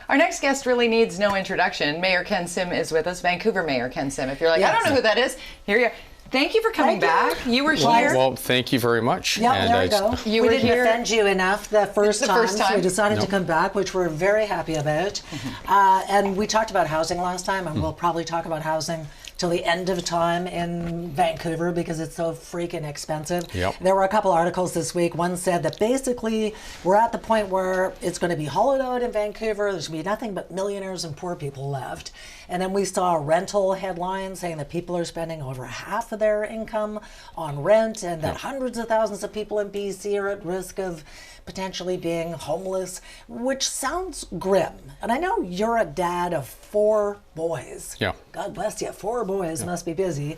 Our next guest really needs no introduction. Mayor Ken Sim is with us, Vancouver Mayor Ken Sim. If you're like, I don't know who that is, here you are. Thank you for coming back. You were here. Well, thank you very much. Yeah, there we go. We didn't offend you enough the first time. So we decided to come back, which we're very happy about. And we talked about housing last time, and we'll probably talk about housing till the end of time in Vancouver because it's so freaking expensive. There were a couple articles this week. One said that basically we're at the point where it's going to be hollowed out in Vancouver. There's going to be nothing but millionaires and poor people left. And then we saw a rental headline saying that people are spending over half of their income on rent and that hundreds of thousands of people in BC are at risk of potentially being homeless, which sounds grim. And I know you're a dad of 4 boys. God bless you, 4 boys must be busy.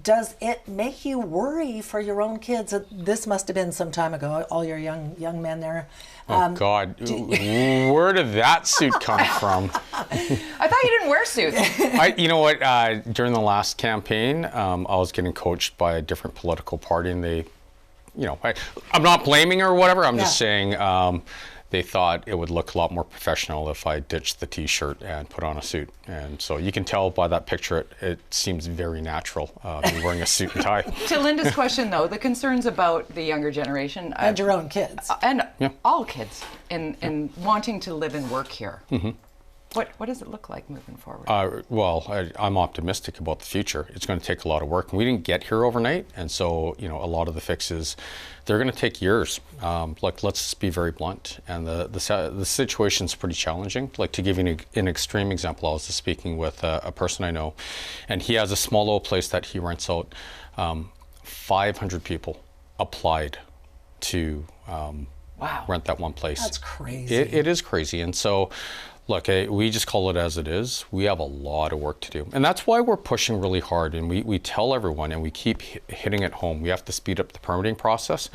Does it make you worry for your own kids? This must have been some time ago, all your young men there. Oh God, where did that suit come from? I thought you didn't wear suits. You know what, during the last campaign, I was getting coached by a different political party and they, you know, I'm not blaming her or whatever, I'm just saying they thought it would look a lot more professional if I ditched the t-shirt and put on a suit. And so you can tell by that picture, it seems very natural, me wearing a suit and tie. To Linda's question though, the concerns about the younger generation. And your own kids. And all kids in wanting to live and work here. What does it look like moving forward? Well, I'm optimistic about the future. It's going to take a lot of work. We didn't get here overnight, and so you know a lot of the fixes, they're going to take years. Like let's just be very blunt, and the situation's pretty challenging. Like to give you an extreme example, I was just speaking with a person I know, and he has a small little place that he rents out. 500 people applied to rent that one place. That's crazy. It is crazy, and so. Look, we just call it as it is. We have a lot of work to do. And that's why we're pushing really hard. And we tell everyone, and we keep hitting it home, we have to speed up the permitting process.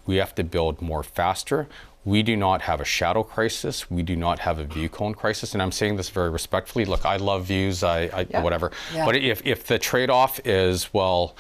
We have to build more faster. We do not have a shadow crisis. We do not have a view cone crisis. And I'm saying this very respectfully. Look, I love views, whatever. But if the trade-off is, well,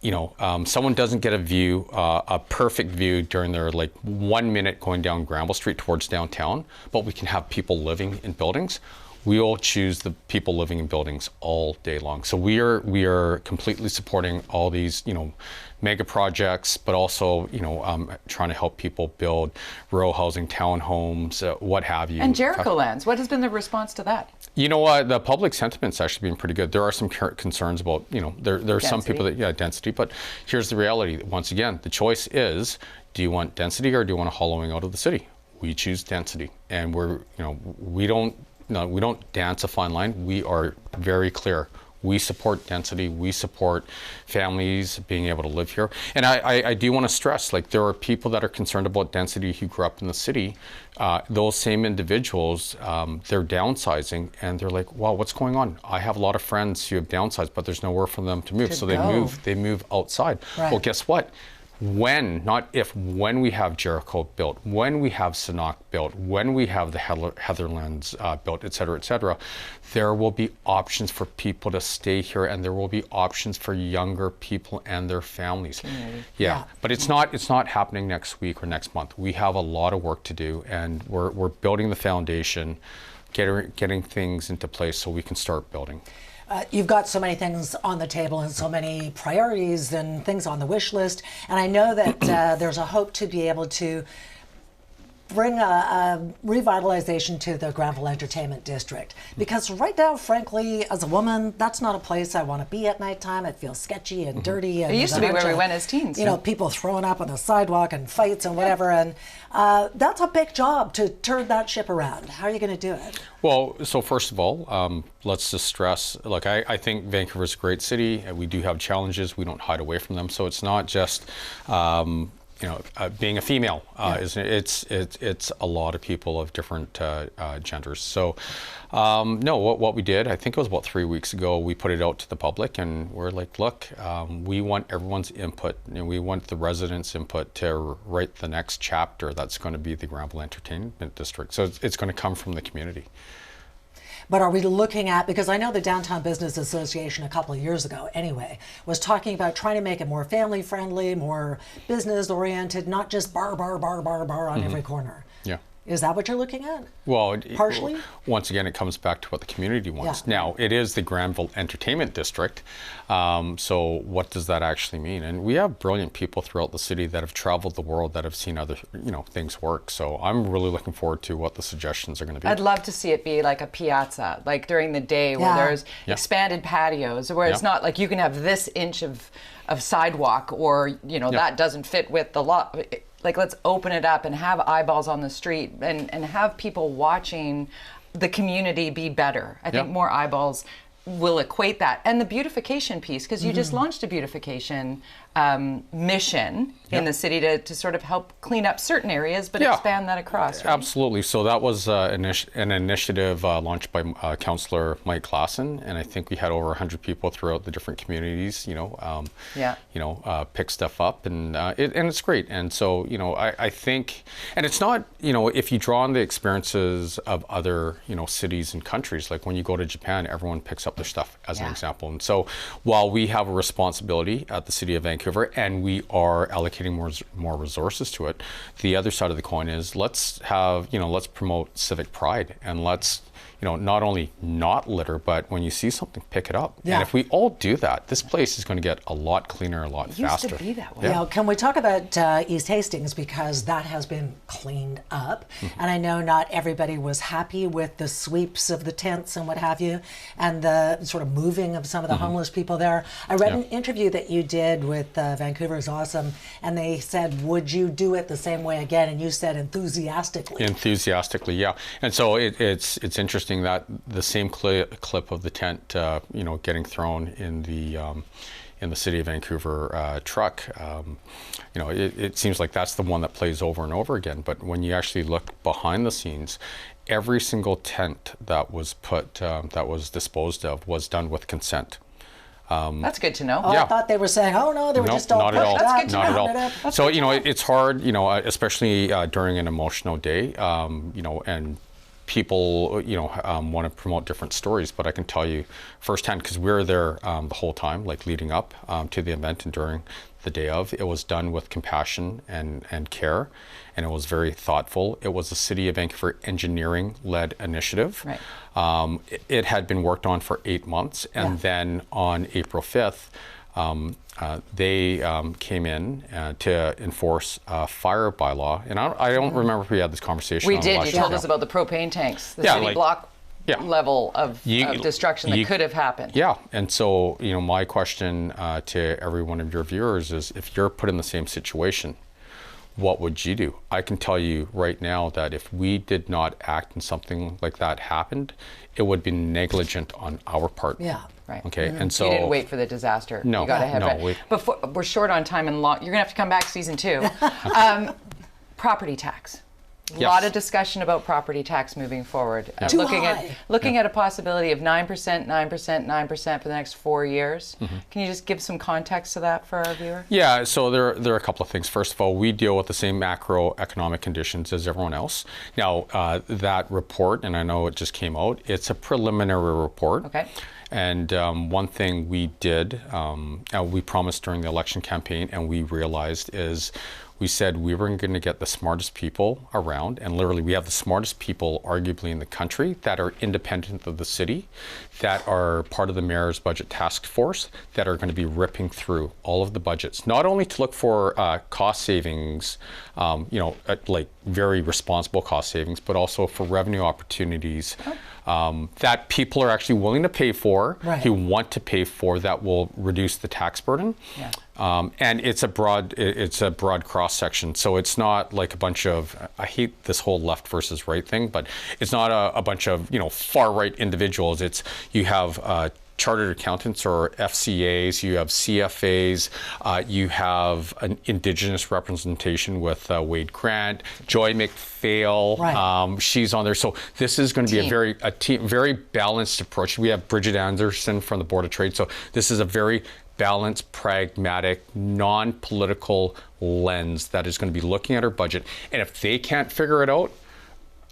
you know, someone doesn't get a view, a perfect view during their 1 minute going down Granville Street towards downtown, but we can have people living in buildings. We all choose the people living in buildings all day long. So we are completely supporting all these, you know, mega projects, but also, you know, trying to help people build rural housing, townhomes, what have you. And Jericho lands, what has been the response to that? You know what, the public sentiment's actually been pretty good. There are some concerns about, you know, there are some people that, density, but here's the reality. Once again, the choice is, do you want density or do you want a hollowing out of the city? We choose density, and we don't dance a fine line. We are very clear. We support density. We support families being able to live here. And I do want to stress, there are people that are concerned about density who grew up in the city. Those same individuals, they're downsizing, and they're like, wow, what's going on? I have a lot of friends who have downsized, but there's nowhere for them to move. So they move outside. Right. Well, guess what? When, not if, when we have Jericho built, when we have Sanok built, when we have the Heatherlands built, et cetera, there will be options for people to stay here, and there will be options for younger people and their families. Yeah. But it's not happening next week or next month. We have a lot of work to do, and we're building the foundation, getting things into place so we can start building. You've got so many things on the table and so many priorities and things on the wish list. And I know that there's a hope to be able to bring a revitalization to the Granville Entertainment District. Because right now, frankly, as a woman, that's not a place I want to be at nighttime. It feels sketchy and dirty. And it used to be where we went as teens. You know, people throwing up on the sidewalk and fights and whatever. And that's a big job to turn that ship around. How are you going to do it? Well, so first of all, let's just stress, look, I think Vancouver's a great city. We do have challenges. We don't hide away from them. So it's not just being a female. It's a lot of people of different genders. So no, what we did, I think it was about 3 weeks ago, we put it out to the public, and we're like, look, we want everyone's input, and we want the residents' input to write the next chapter that's going to be the Granville Entertainment District. So it's going to come from the community. But are we looking at, because I know the Downtown Business Association a couple of years ago anyway, was talking about trying to make it more family friendly, more business oriented, not just bar on every corner. Yeah. Is that what you're looking at? Well, partially? Once again, it comes back to what the community wants. Yeah. Now, it is the Granville Entertainment District. So what does that actually mean? And we have brilliant people throughout the city that have traveled the world, that have seen other, things work. So I'm really looking forward to what the suggestions are going to be. I'd love to see it be like a piazza, like during the day where there's expanded patios, where it's not like you can have this inch of sidewalk, or, that doesn't fit with the lot. Like, let's open it up and have eyeballs on the street, and have people watching the community be better. I think more eyeballs will equate that. And the beautification piece, because you just launched a beautification mission in the city to sort of help clean up certain areas, but expand that across, right? Absolutely. So that was an initiative launched by Councillor Mike Klassen, and I think we had over 100 people throughout the different communities, pick stuff up, and it's great. And so, I think, and it's not, if you draw on the experiences of other, cities and countries, like when you go to Japan, everyone picks up their stuff, as an example. And so while we have a responsibility at the City of Vancouver, and we are allocating more resources to it, the other side of the coin is let's promote civic pride, and let's not only not litter, but when you see something, pick it up. Yeah. And if we all do that, this place is going to get a lot cleaner, a lot faster. It used to be that way. Yeah. Can we talk about East Hastings, because that has been cleaned up, and I know not everybody was happy with the sweeps of the tents and what have you, and the sort of moving of some of the homeless people there. I read an interview that you did with Vancouver is Awesome, and they said, would you do it the same way again? And you said enthusiastically. Enthusiastically, yeah. And so it's interesting that the same clip of the tent, getting thrown in the City of Vancouver truck, it seems like that's the one that plays over and over again. But when you actually look behind the scenes, every single tent that was disposed of was done with consent. That's good to know. Oh, I thought they were saying, oh no, they were just all not at all. That's good to not know. at all. So it's hard, especially during an emotional day, and people, want to promote different stories, but I can tell you firsthand, because we were there the whole time, like leading up to the event and during the day of, it was done with compassion and care, and it was very thoughtful. It was a City of Vancouver engineering-led initiative. Right. It had been worked on for 8 months, and then on April 5th, they came in to enforce a fire bylaw. And I don't remember if we had this conversation. We did. You told us about the propane tanks, the city block level of destruction that could have happened. Yeah. And so, my question to every one of your viewers is, if you're put in the same situation, what would you do? I can tell you right now that if we did not act and something like that happened, it would be negligent on our part. Yeah. Right. Okay. And so you didn't wait for the disaster. No. You got ahead of it. Before, we're short on time, and you're going to have to come back season 2. Property tax. A lot of discussion about property tax moving forward. Looking at a possibility of 9%, 9%, 9% for the next 4 years. Can you just give some context to that for our viewer? Yeah, so there are a couple of things. First of all, we deal with the same macroeconomic conditions as everyone else. Now, that report, and I know it just came out, it's a preliminary report. Okay. And one thing we did, we promised during the election campaign, and we realized, is we said we were going to get the smartest people around, and literally we have the smartest people arguably in the country that are independent of the city, that are part of the mayor's budget task force, that are going to be ripping through all of the budgets, not only to look for cost savings, like very responsible cost savings, but also for revenue opportunities that people are actually willing to pay for, who want to pay for, that will reduce the tax burden. Yeah. And it's a broad cross section. So it's not like a bunch of, I hate this whole left versus right thing, but it's not a bunch of, far right individuals. It's, you have chartered accountants or FCAs, you have CFAs, you have an Indigenous representation with Wade Grant, Joy McPhail, she's on there. So this is going to be a very balanced approach. We have Bridget Anderson from the Board of Trade. So this is a very balanced, pragmatic, non-political lens that is going to be looking at our budget. And if they can't figure it out,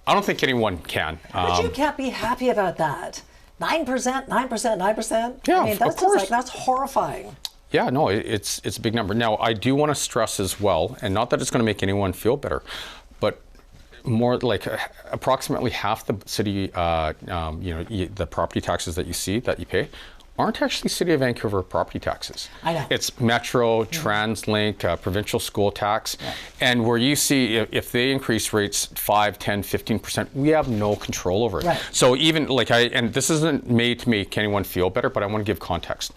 I don't think anyone can. But you can't be happy about that. 9%, 9%, 9%. Yeah, I mean, that's of course. that's horrifying. Yeah, no, it's a big number. Now, I do want to stress as well, and not that it's going to make anyone feel better, but more like approximately half the city, the property taxes that you pay, aren't actually City of Vancouver property taxes. I know. It's Metro, TransLink, provincial school tax. Yeah. And where you see if they increase rates 5, 10, 15%, we have no control over it. Right. So even and this isn't made to make anyone feel better, but I want to give context.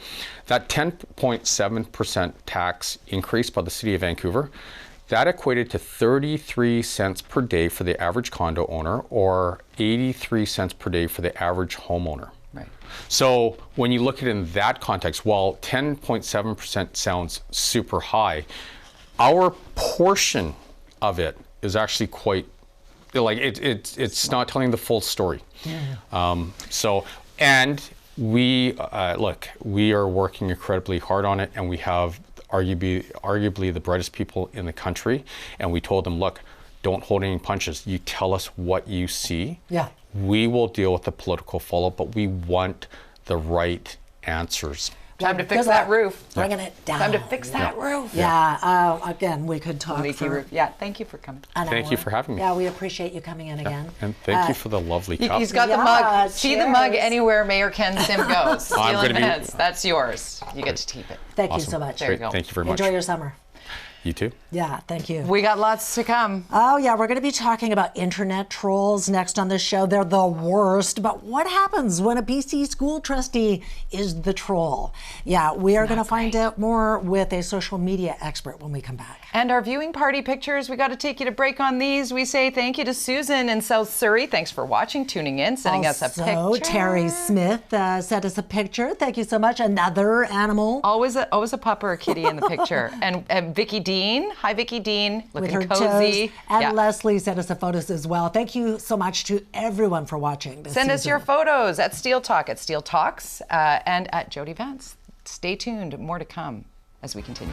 That 10.7% tax increase by the City of Vancouver, that equated to 33 cents per day for the average condo owner or 83 cents per day for the average homeowner. Right. So when you look at it in that context, while 10.7% sounds super high, our portion of it is actually quite, it's not telling the full story. Yeah. And we are working incredibly hard on it, and we have arguably the brightest people in the country, and we told them, look, don't hold any punches. You tell us what you see. Yeah. We will deal with the political fallout, but we want the right answers. Time to fix that roof. Bringing it down. Time to fix that roof. Yeah. Again, we could talk leaky roof. Yeah. Thank you for coming. Thank you for having me. Yeah, we appreciate you coming in again. And thank you for the lovely cup. He's got the mug. Cheers. See the mug anywhere Mayor Ken Sim goes. Stealing minutes. That's yours. You get to keep it. Thank you so much. There you go. Thank you very much. Enjoy your summer. You too. Yeah, thank you. We got lots to come. Oh, yeah, we're going to be talking about internet trolls next on the show. They're the worst. But what happens when a BC school trustee is the troll? Yeah, we are going to find out more with a social media expert when we come back. And our viewing party pictures, we got to take you to break on these. We say thank you to Susan in South Surrey. Thanks for watching, tuning in, sending us a picture. Also, Terry Smith sent us a picture. Thank you so much. Another animal. Always a pup or a kitty in the picture. and Vicky Dean. Hi, Vicky Dean. Looking with her cozy. Toes. And Leslie sent us the photos as well. Thank you so much to everyone for watching this Send us your photos at Steel Talk, at Steel Talks, and at Jody Vance. Stay tuned. More to come as we continue.